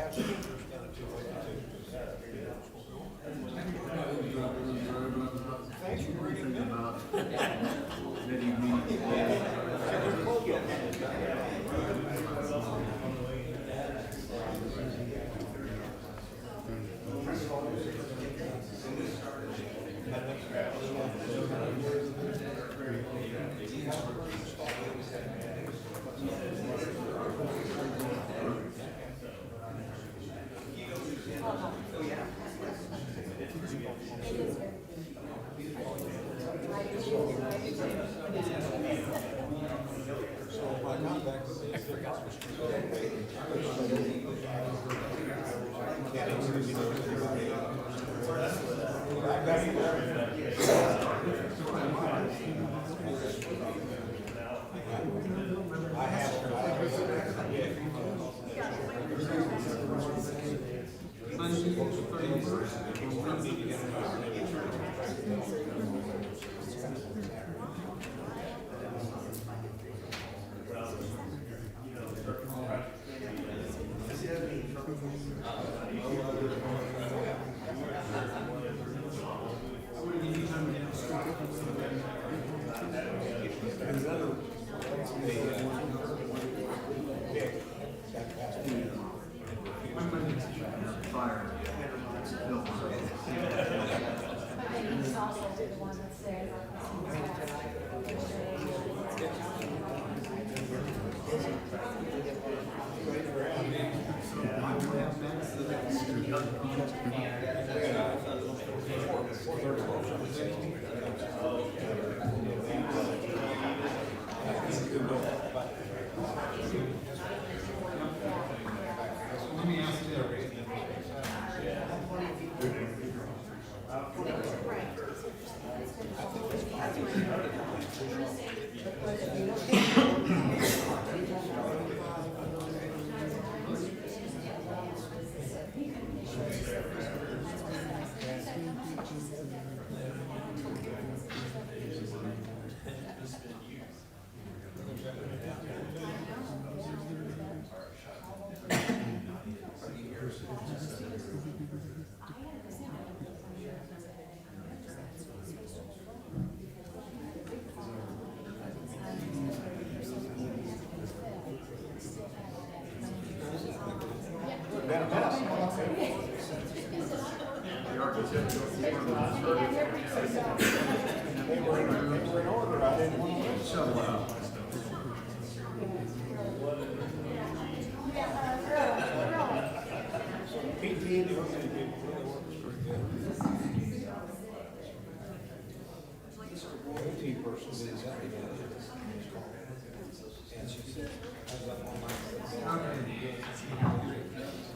Thanks for bringing it up.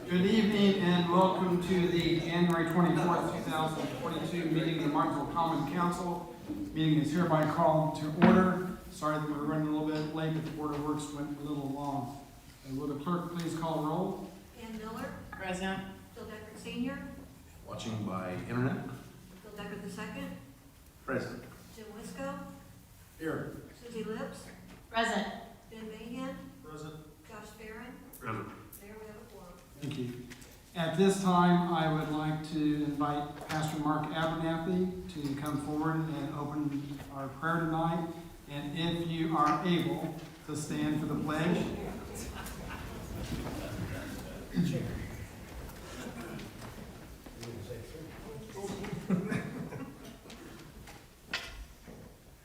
Good evening and welcome to the January 24th, 2022 meeting of the Martinsville Common Council. Meeting is hereby called to order. Sorry that we're running a little bit late, but the Board of Works went a little long. Will the clerk please call roll? Ann Miller. Present. Phil Decker Sr. Watching by internet. Phil Decker II. Present. Jim Wisco. Here. Susie Lips. Present. Ben Mahan. Present. Josh Farron. Present. Mayor, we have a quorum. Thank you. At this time, I would like to invite Pastor Mark Abernathy to come forward and open our prayer tonight. And if you are able to stand for the pledge.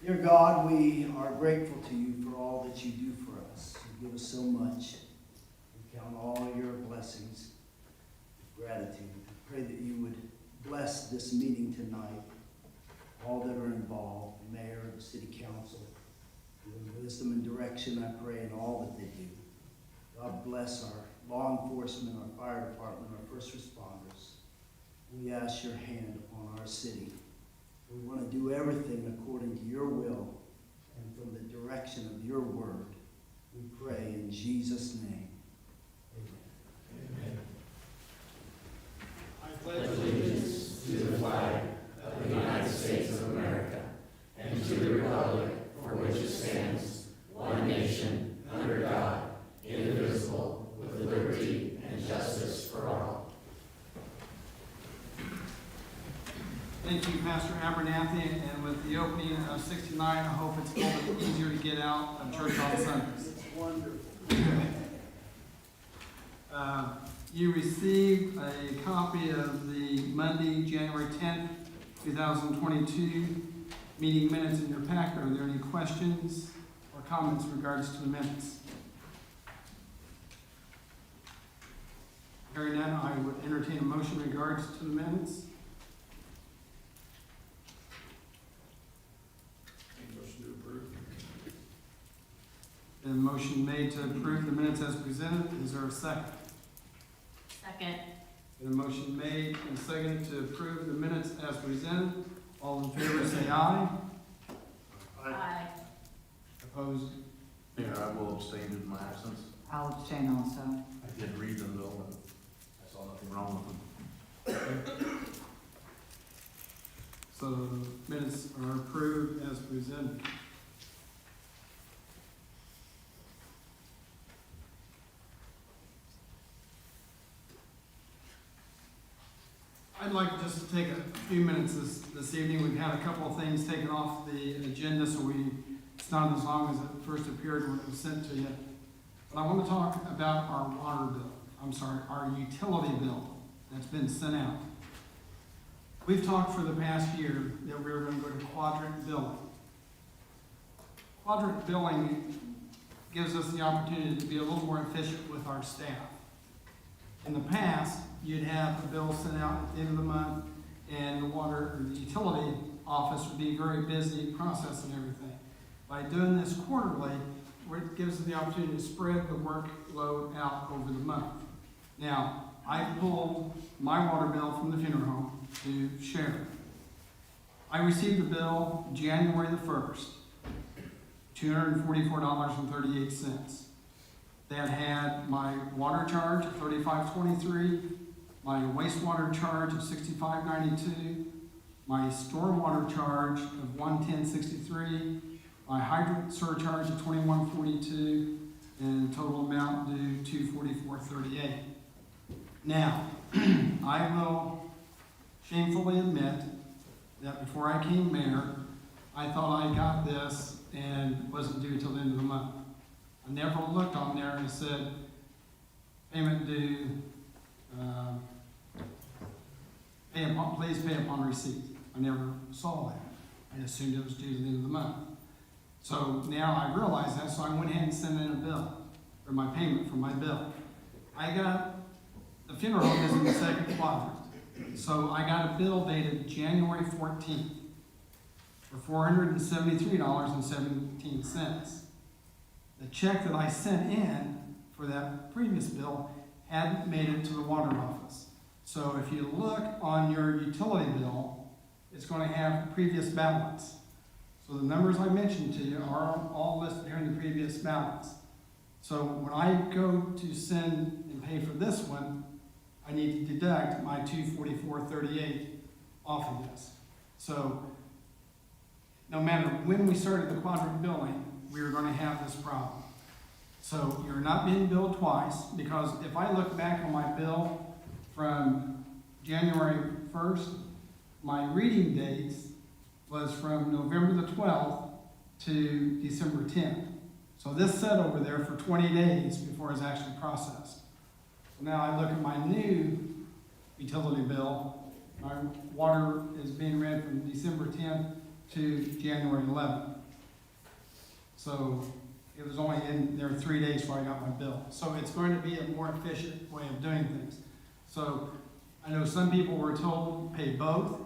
Dear God, we are grateful to you for all that you do for us. You give us so much. We count all your blessings with gratitude. I pray that you would bless this meeting tonight, all that are involved, the mayor, the city council. Give them wisdom and direction, I pray, in all that they do. God bless our law enforcement, our fire department, our first responders. We ask your hand upon our city. We want to do everything according to your will and from the direction of your word. We pray in Jesus' name. Amen. I pledge allegiance to the flag of the United States of America and to the republic for which it stands, one nation, under God, indivisible, with liberty and justice for you, Pastor Abernathy, and with the opening of 69, I hope it's a little bit easier to get out of church on Sundays. It's wonderful. You received a copy of the Monday, January 10th, 2022 meeting minutes in your packet. Are there any questions or comments in regards to the minutes? Hearing none, I would entertain a motion in regards to the minutes. Motion to approve. A motion made to approve the minutes as presented. Is there a second? Second. A motion made and seconded to approve the minutes as presented. All in favor say aye. Aye. Opposed? Mayor, I will abstain due to my absence. I'll abstain also. I did read them though, and I saw nothing wrong with them. So the minutes are approved as presented. I'd like just to take a few minutes this evening. We've had a couple of things taken off the agenda, so it's not as long as it first appeared when it was sent to you. But I want to talk about our water bill. Our utility bill that's been sent out. We've talked for the past year that we were going to go to Quadrant Billing. Quadrant Billing gives us the opportunity to be a little more efficient with our staff. In the past, you'd have a bill sent out at the end of the month, and the water or the utility office would be very busy processing everything. By doing this quarterly, it gives us the opportunity to spread the workload out over the month. Now, I pulled my water bill from the funeral home to share. I received the bill January the 1st, $244.38. That had my water charge of $35.23, my wastewater charge of $65.92, my stormwater charge of $110.63, my hydrant surcharge of $21.42, and total amount due $244.38. Now, I will shamefully admit that before I came mayor, I thought I got this and wasn't due until the end of the month. I never looked on there and said, payment due, please pay upon receipt. I never saw that. I assumed it was due to the end of the month. So now I realize that, so I went ahead and sent in a bill, or my payment for my bill. I got, the funeral is in the second quadrant. So I got a bill dated January 14th for $473.17. The check that I sent in for that previous bill hadn't made it to the water office. So if you look on your utility bill, it's going to have the previous balance. So the numbers I mentioned to you are all listed here in the previous balance. So when I go to send and pay for this one, I need to deduct my $244.38 off of this. So no matter when we started the quadrant billing, we were going to have this problem. So you're not being billed twice, because if I look back on my bill from January 1st, my reading dates was from November the 12th to December 10th. So this sat over there for 20 days before it was actually processed. So now I look at my new utility bill, my water is being read from December 10th to January 11th. So it was only in there 3 days before I got my bill. So it's going to be a more efficient way of doing things. So I know some people were told pay both.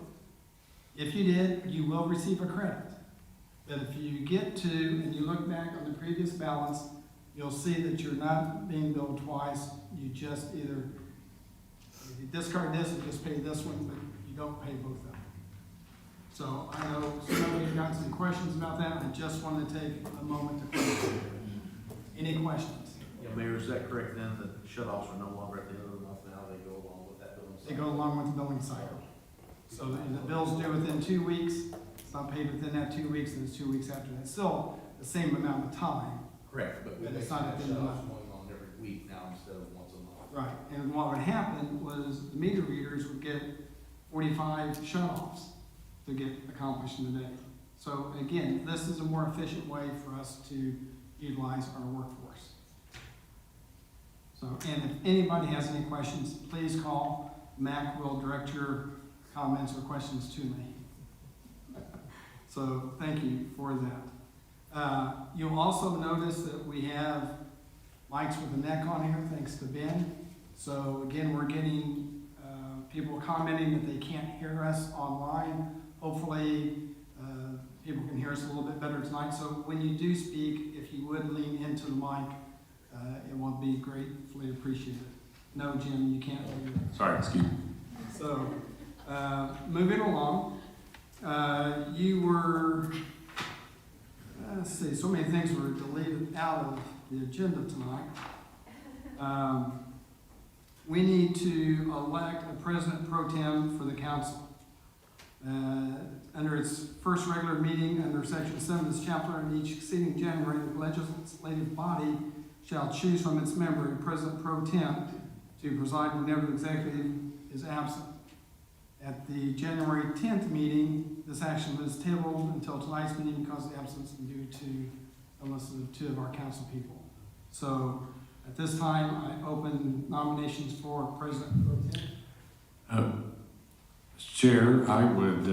If you did, you will receive a credit. But if you get to, and you look back on the previous balance, you'll see that you're not being billed twice. You just either, if you discard this, you just pay this one, but you don't pay both of them. So I know some of you got some questions about that. I just wanted to take a moment to clarify. Any questions? Yeah, Mayor, is that correct then, that shut-offs are no longer at the end of the month now, they go along with that billing They cycle? go along with the billing cycle. So the bill's due within 2 weeks. It's not paid within that 2 weeks, and it's 2 weeks after that. Still the same amount of time. Correct, but we And it's basically not have at the end of the shut-offs month. going on every week now instead of once a month. Right, and what would happen was the meter readers would get 45 shut-offs. to get accomplished in the day. So again, this is a more efficient way for us to utilize our workforce. So, and if anybody has any questions, please call. Mac will direct your comments or questions to me. So thank you for that. You'll also notice that we have mics with a neck on here, thanks to Ben. So again, we're getting people commenting that they can't hear us online. Hopefully, people can hear us a little bit better tonight. So when you do speak, if you would lean into the mic, it will be gratefully appreciated. No, Jim, you can't hear. Sorry, excuse me. So, moving along, you were, let's see, so many things were deleted out of the agenda tonight. We need to elect a president pro tem for the council. Under its first regular meeting, under section 7 of this chapter, in each succeeding January, the legislative body shall choose from its member a president pro tem to preside whenever the executive is absent. At the January 10th meeting, this action was tabled until tonight's meeting because of the absence due to illness of 2 of our council people. So at this time, I open nominations for president pro tem. Mr. Chair, I would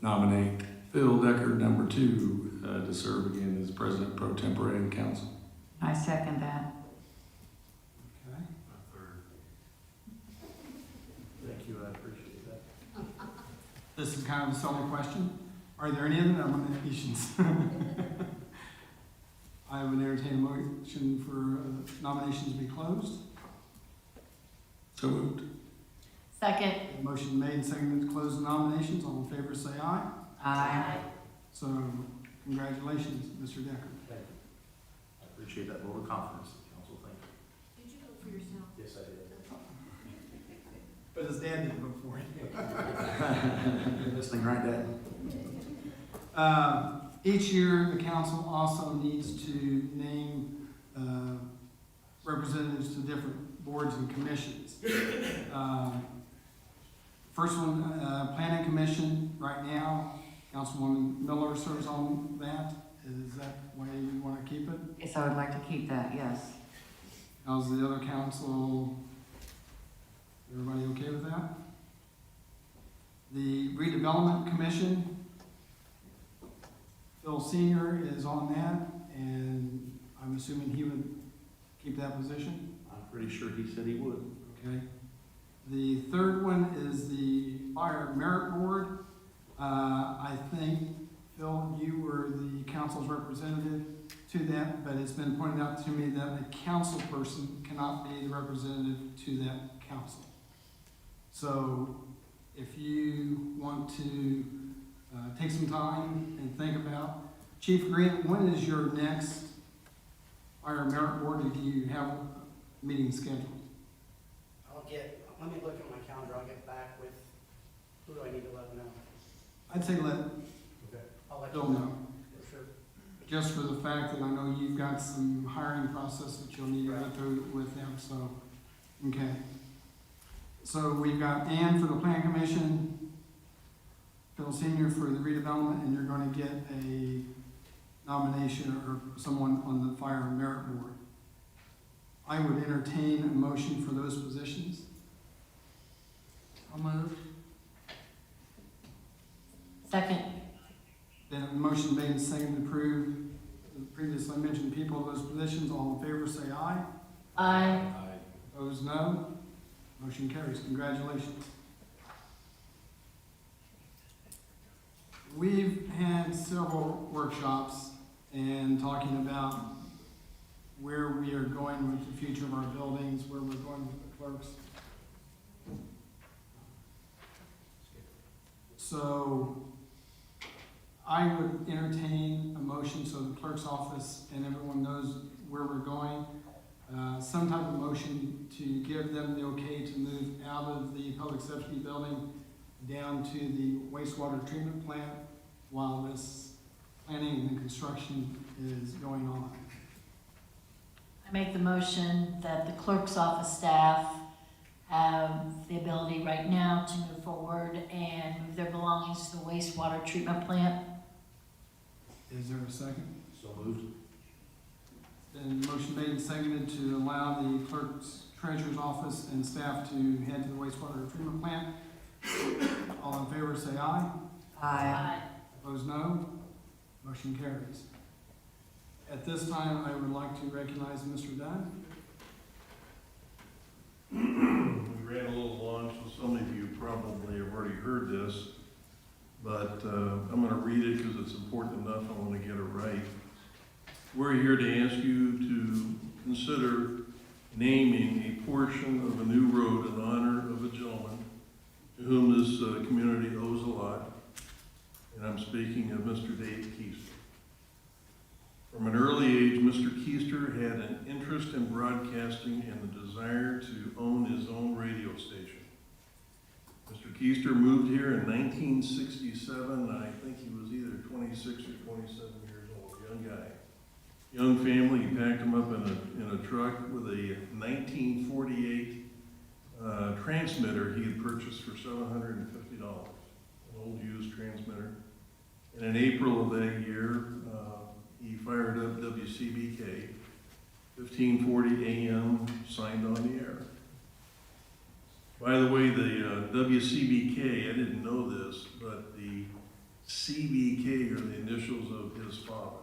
nominate Phil Decker, number 2, to serve again as president pro tempore in council. I second that. Okay. Thank you, I appreciate that. This is kind of a silly question. Are there any other nominations? I would entertain a motion for nominations to be closed. So moved. Second. A motion made and seconded to close the nominations. All in favor say aye. Aye. So congratulations, Mr. Decker. Thank you. I appreciate that vote of confidence, council, thank you. Did you vote for yourself? Yes, I did. But his dad didn't vote for him. You're listening, right, Dad? Each year, the council also needs to name representatives to different boards and commissions. First one, Planning Commission, right now, Councilwoman Miller serves on that. Is that the way you want to keep it? Yes, I would like to keep that, yes. How's the other council? Everybody okay with that? The Redevelopment Commission, Phil Senior is on that, and I'm assuming he would keep that position. I'm pretty sure he said he would. Okay. The third one is the Fire Merit Board. I think, Phil, you were the council's representative to that, but it's been pointed out to me that a council person cannot be the representative to that council. So if you want to take some time and think about, Chief Green, when is your next Fire Merit Board? Do you have a meeting scheduled? Let me look at my calendar, I'll get back with, who do I need to let know? I'd say let I'll let Phil you know, for sure. just for the fact that I know you've got some hiring process that you'll need to go through with them, so, okay. So we've got Ann for the Plan Commission, Phil Senior for the Redevelopment, and you're gonna get a nomination or someone on the Fire Merit Board. I would entertain a motion for those positions. I'll move. Second. Then a motion made and seconded to approve the previously mentioned people of those positions. All in favor say aye. Aye. Opposed, no. Motion carries. Congratulations. We've had several workshops and talking about where we are going with the future of our buildings, where we're going with the clerks. So I would entertain a motion so the clerk's office and everyone knows where we're going. Some type of motion to give them the okay to move out of the public safety building down to the wastewater treatment plant while this planning and construction is going on. I make the motion that the clerk's office staff have the ability right now to move forward and move their belongings to the wastewater treatment plant. Is there a second? So moved. Then motion made and seconded to allow the Clerk-Treasurer's office and staff to head to the wastewater treatment plant. All in favor, say aye. Aye. Opposed, no. Motion carries. At this time, I would like to recognize Mr. Dunn. We ran a little long, so some of you probably have already heard this, but I'm going to read it because it's important enough. I want to get it right. We're here to ask you to consider naming a portion of a new road in honor of a gentleman to whom this community owes a lot, and I'm speaking of Mr. Dave Keister. From an early age, Mr. Keister had an interest in broadcasting and the desire to own his own radio station. Mr. Keister moved here in 1967, and I think he was either 26 or 27 years old, young guy. Young family, he packed him up in a truck with a 1948 transmitter he had purchased for $750, an old used transmitter. And in April of that year, he fired up WCBK, 1540 AM, signed on the air. By the way, the WCBK, I didn't know this, but the CBK are the initials of his father.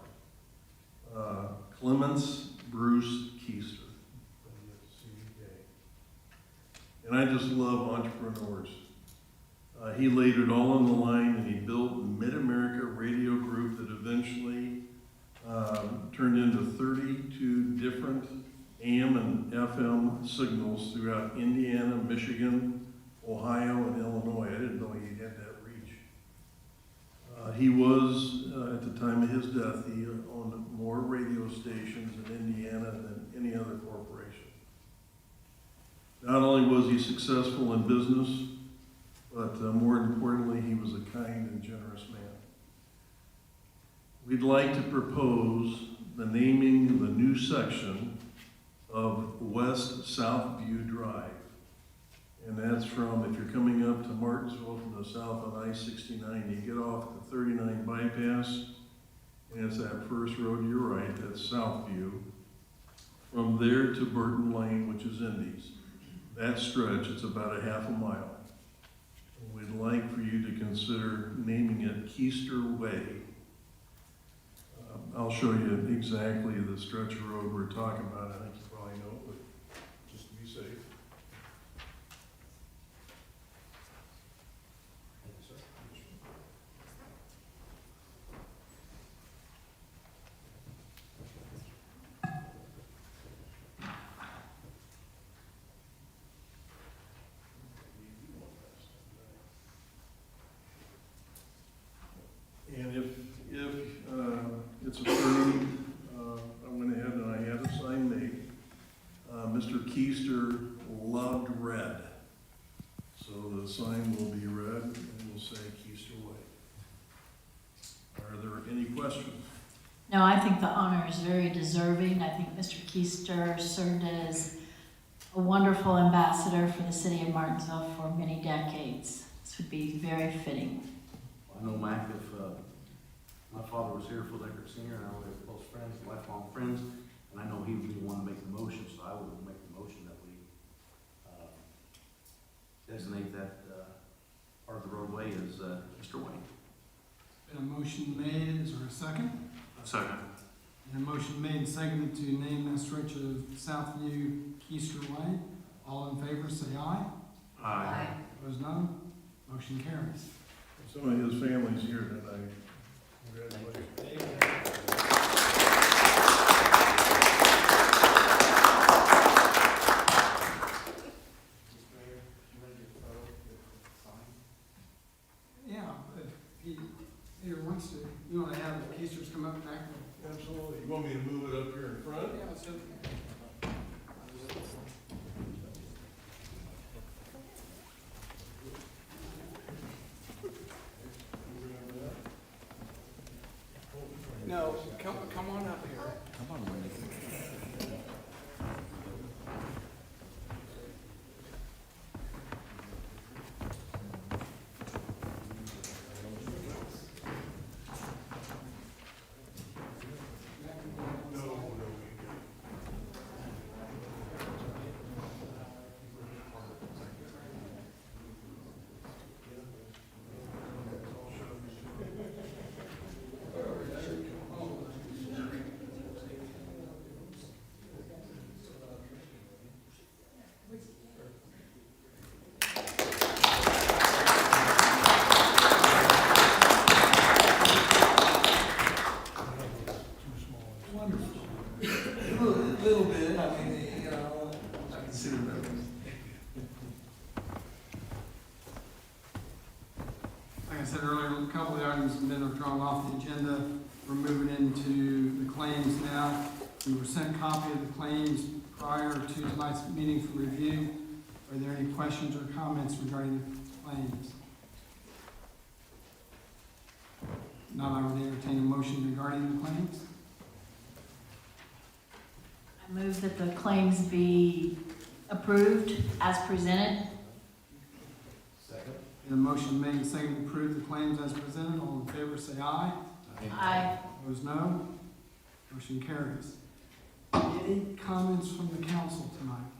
Clements Bruce Keister, CBK. And I just love entrepreneurs. He laid it all on the line, and he built Mid-America Radio Group that eventually turned into 32 different AM and FM signals throughout Indiana, Michigan, Ohio, and Illinois. I didn't know he had that reach. He was, at the time of his death, he owned more radio stations in Indiana than any other corporation. Not only was he successful in business, but more importantly, he was a kind and generous man. We'd like to propose the naming of a new section of West Southview Drive. And that's from, if you're coming up to Martinsville from the south on I-69, you get off the 39 bypass, and it's that first road to your right, that's Southview. From there to Burton Lane, which is Indies. That stretch, it's about a half a mile. We'd like for you to consider naming it Keister Way. I'll show you exactly the stretch of road we're talking about. I think you probably know, but just to be safe. Thank you, sir. And if it's approved, I went ahead and I had a sign made. Mr. Keister loved red. So the sign will be red and will say Keister Way. Are there any questions? No, I think the honor is very deserving. I think Mr. Keister served as a wonderful ambassador for the city of Martinsville for many decades. This would be very fitting. I know, Mac, if my father was here, Phil Deckard Sr., and I were close friends, lifelong friends, and I know he would be the one to make the motion, so I would make the motion that we designate that part of the roadway as Mr. Wayne. Been a motion made, is there a second? Second. And a motion made and seconded to name that stretch of Southview Keister Way. All in favor, say aye. Aye. Opposed, no. Motion carries. Some of his family's here tonight. Congratulations. Yeah, if he wants to, you want to have the Keisters come up back? Absolutely. You want me to move it up here in front? Yeah, let's do it. No, come on up here. Come on, Wayne. I consider that. Like I said earlier, a couple of the items have been drawn off the agenda. We're moving into the claims now. We were sent a copy of the claims prior to tonight's meeting for review. Are there any questions or comments regarding the claims? Not, I would entertain a motion regarding the claims. I move that the claims be approved as presented. Second. The motion made and seconded to approve the claims as presented. All in favor, say aye. Aye. Opposed, no. Motion carries. Any comments from the council tonight?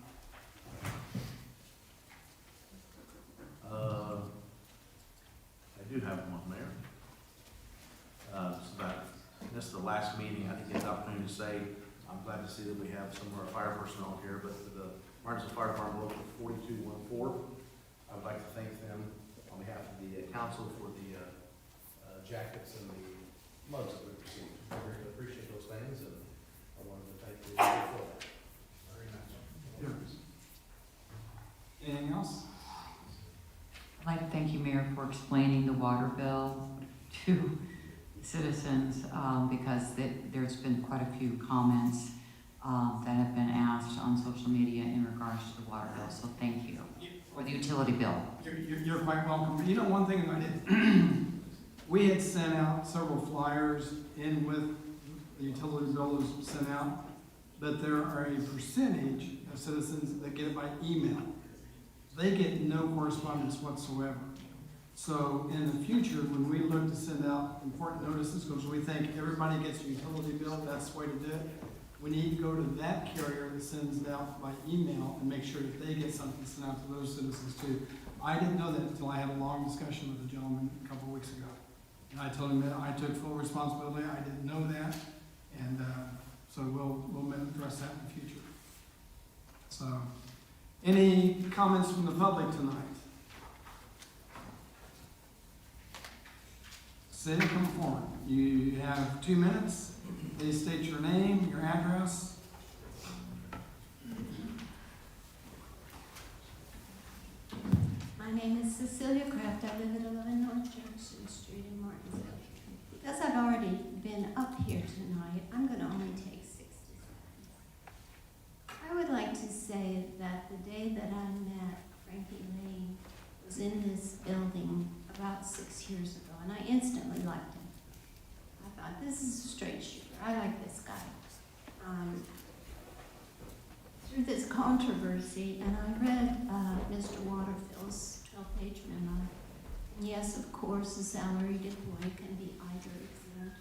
I do have one, Mayor. So that, this is the last meeting, I didn't get the opportunity to say, I'm glad to see that we have some of our fire personnel here, but the Martinsville Fire Department Local 4214, I would like to thank them on behalf of the council for the jackets and the mugs that we received. I really appreciate those things, and I wanted to thank you for that. Very nice. Yes. Anything else? I'd like to thank you, Mayor, for explaining the water bill to citizens, because there's been quite a few comments that have been asked on social media in regards to the water bill, so thank you. Or the utility bill. You're quite welcome. You know, one thing I did, we had sent out several flyers in with the utility bill that was sent out, but there are a percentage of citizens that get it by email. They get no correspondence whatsoever. So in the future, when we look to send out important notices, because we think everybody gets a utility bill, that's the way to do it, we need to go to that carrier that sends it out by email and make sure that they get something sent out to those citizens too. I didn't know that until I had a long discussion with a gentleman a couple of weeks ago. And I told him that I took full responsibility, I didn't know that, and so we'll address that in the future. So, any comments from the public tonight? City, come forward. You have 2 minutes. Please state your name, your address. My name is Cecilia Kraft. I live at 11 North Jefferson Street in Martinsville. Because I've already been up here tonight, I'm going to only take 60 seconds. I would like to say that the day that I met Frankie Lane was in this building about 6 years ago, and I instantly liked him. I thought, this is a straight shooter. I like this guy. Through this controversy, and I read Mr. Waterfield's 12-page memo, and yes, of course, a salaried employee can be either exempt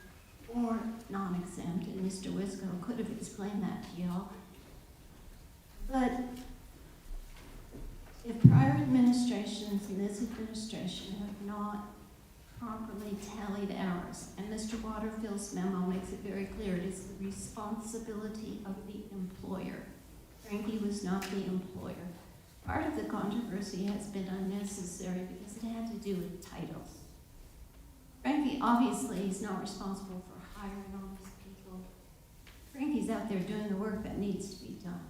or non-exempt, and Mr. Wisco could have explained that to y'all. But if prior administrations and this administration have not properly tallied hours, and Mr. Waterfield's memo makes it very clear, it is the responsibility of the employer. Frankie was not the employer. Part of the controversy has been unnecessary because it had to do with titles. Frankie obviously is not responsible for hiring all these people. Frankie's out there doing the work that needs to be done.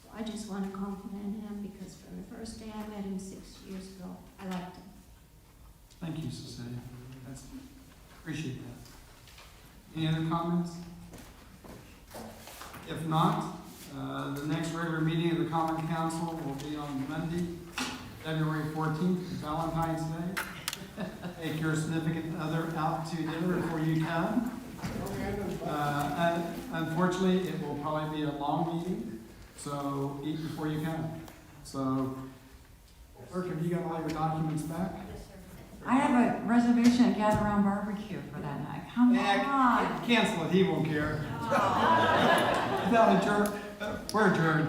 So I just want to compliment him because from the first day I met him 6 years ago, I liked him. Thank you, Cecilia. Appreciate that. Any other comments? If not, the next regular meeting of the Common Council will be on Monday, February 14th, Valentine's Day. Take your significant other out to dinner before you come. And unfortunately, it will probably be a long meeting, so eat before you come. So, Clerk, have you got all your documents back? I have a reservation at Gather Round Barbecue for that night. Come on. Cancel it, he won't care. We're adjourned.